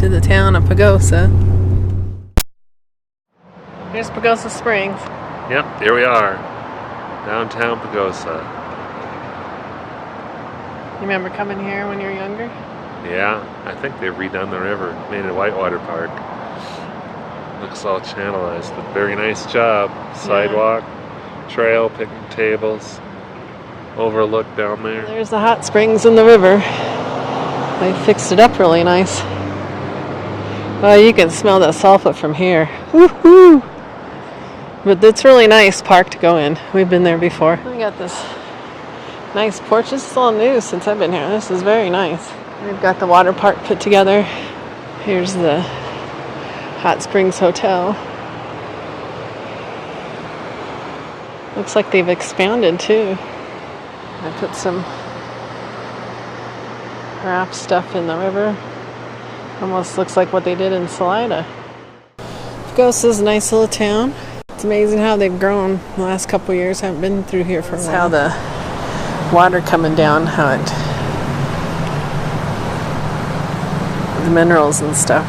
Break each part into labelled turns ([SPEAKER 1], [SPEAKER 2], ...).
[SPEAKER 1] to the town of Pagosa. Here's Pagosa Springs.
[SPEAKER 2] Yep, here we are. Downtown Pagosa.
[SPEAKER 1] You remember coming here when you were younger?
[SPEAKER 2] Yeah, I think they've redone the river, made it a whitewater park. Looks all channelized, but very nice job. Sidewalk, trail, picnic tables, overlook down there.
[SPEAKER 1] There's the hot springs in the river. They fixed it up really nice. Oh, you can smell that sulfur from here. Woohoo! But it's really nice park to go in. We've been there before. We got this nice porch. This is all new since I've been here. This is very nice. We've got the water park put together. Here's the Hot Springs Hotel. Looks like they've expanded too. I put some raft stuff in the river. Almost looks like what they did in Salida. Pagosa's a nice little town. It's amazing how they've grown the last couple of years. I haven't been through here for a while. How the water coming down, how it, the minerals and stuff.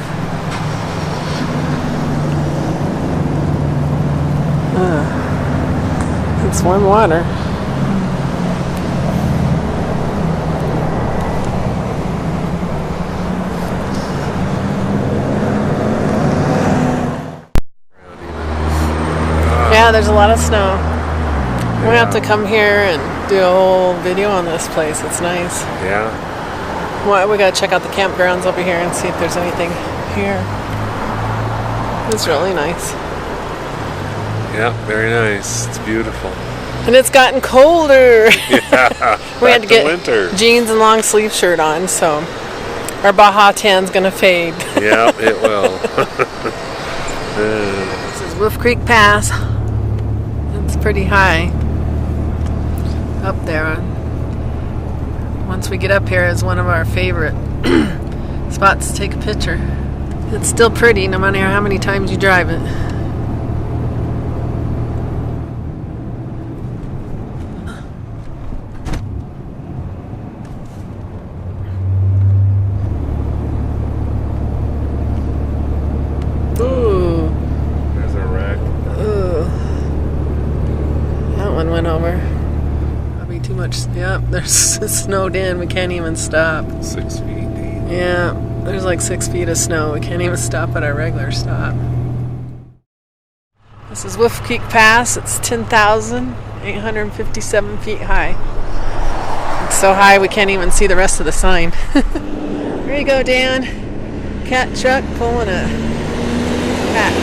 [SPEAKER 1] It's warm water. Yeah, there's a lot of snow. We have to come here and do a whole video on this place. It's nice.
[SPEAKER 2] Yeah.
[SPEAKER 1] Well, we gotta check out the campgrounds over here and see if there's anything here. It's really nice.
[SPEAKER 2] Yeah, very nice. It's beautiful.
[SPEAKER 1] And it's gotten colder.
[SPEAKER 2] Yeah,
[SPEAKER 1] we had to get
[SPEAKER 2] winter.
[SPEAKER 1] Jeans and long sleeve shirt on, so our Baja tan's gonna fade.
[SPEAKER 2] Yeah, it will.
[SPEAKER 1] This is Wolf Creek Pass. It's pretty high up there. Once we get up here, it's one of our favorite spots to take a picture. It's still pretty no matter how many times you drive it. Ooh.
[SPEAKER 2] There's a wreck.
[SPEAKER 1] Ooh. That one went over. Probably too much. Yep, there's it's snowed in. We can't even stop.
[SPEAKER 2] 6 feet deep.
[SPEAKER 1] Yeah, there's like 6 feet of snow. We can't even stop at our regular stop. This is Wolf Creek Pass. It's 10,857 feet high. It's so high we can't even see the rest of the sign. There you go, Dan. Cat truck pulling a cat.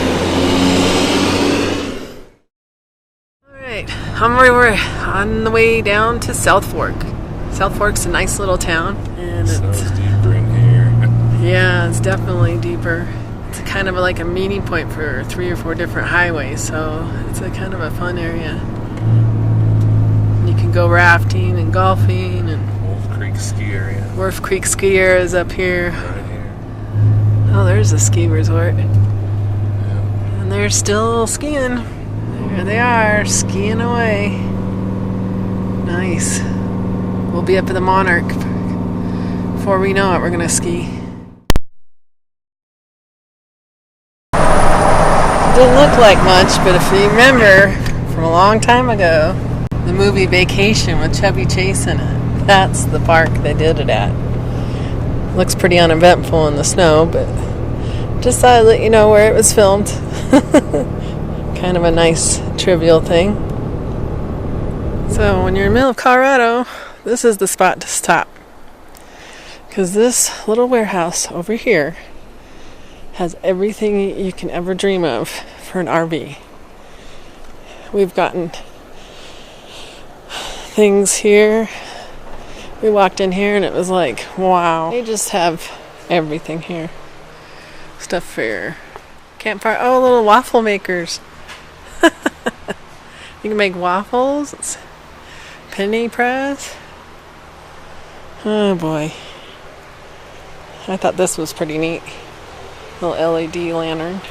[SPEAKER 1] Alright, we're on the way down to South Fork. South Fork's a nice little town. And
[SPEAKER 2] Snow's deeper in here.
[SPEAKER 1] yeah, it's definitely deeper. It's kind of like a meeting point for 3 or 4 different highways, so it's a kind of a fun area. You can go rafting and golfing, and
[SPEAKER 2] Wolf Creek ski area.
[SPEAKER 1] Wolf Creek ski area is up here.
[SPEAKER 2] Right here.
[SPEAKER 1] Oh, there's a ski resort.
[SPEAKER 2] Yeah.
[SPEAKER 1] And they're still skiing. There they are, skiing away. Nice. We'll be up at the Monarch. Before we know it, we're gonna ski. Didn't look like much, but if you remember from a long time ago, the movie Vacation with Chevy Chase in it, that's the park they did it at. Looks pretty uneventful in the snow, but just thought I'd let you know where it was filmed. Kind of a nice trivial thing. So when you're in the middle of Colorado, this is the spot to stop. Because this little warehouse over here has everything you can ever dream of for an RV. We've gotten things here. We walked in here and it was like, wow. They just have everything here. Stuff for your campfire. Oh, little waffle makers. You can make waffles. It's penny press. Oh boy. I thought this was pretty neat. Little LED lantern.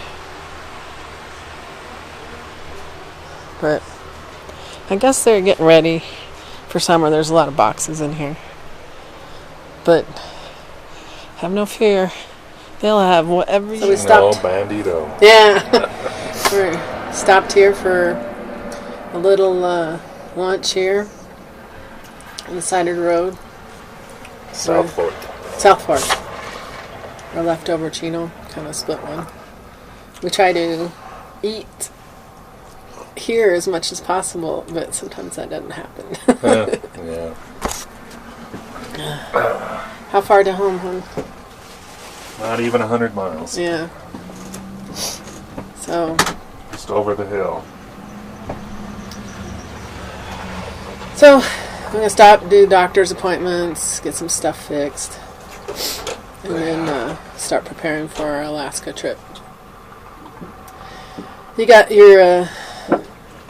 [SPEAKER 1] But I guess they're getting ready for summer. There's a lot of boxes in here. But have no fear. They'll have whatever
[SPEAKER 2] No
[SPEAKER 1] you stopped.
[SPEAKER 2] bandito.
[SPEAKER 1] Yeah. We stopped here for a little lunch here on the side of the road.
[SPEAKER 2] South Fork.
[SPEAKER 1] South Fork. Our leftover chino, kind of split one. We try to eat here as much as possible, but sometimes that doesn't happen.
[SPEAKER 2] Yeah.
[SPEAKER 1] How far to home, hon?
[SPEAKER 2] Not even 100 miles.
[SPEAKER 1] Yeah. So.
[SPEAKER 2] Just over the hill.
[SPEAKER 1] So, I'm going to stop, do doctor's appointments, get some stuff fixed, and then start preparing for our Alaska trip. You got your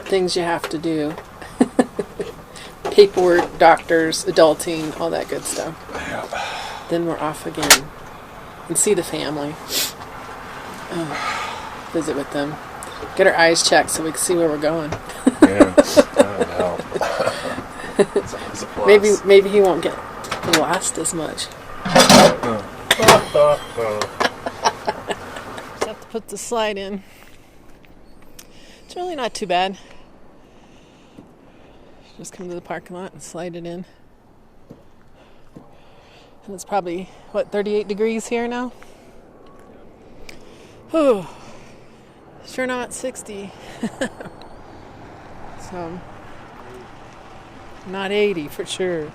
[SPEAKER 1] things you have to do. Paperwork, doctors, adulting, all that good stuff.
[SPEAKER 2] Yep.
[SPEAKER 1] Then we're off again and see the family. Visit with them. Get our eyes checked so we can see where we're going.
[SPEAKER 2] Yeah, that would help. It's always a plus.
[SPEAKER 1] Maybe he won't get lost as much. Just have to put the slide in. It's really not too bad. Just come to the parking lot and slide it in. And it's probably, 38 degrees here now? Whew. Sure not 60. So, not 80 for sure.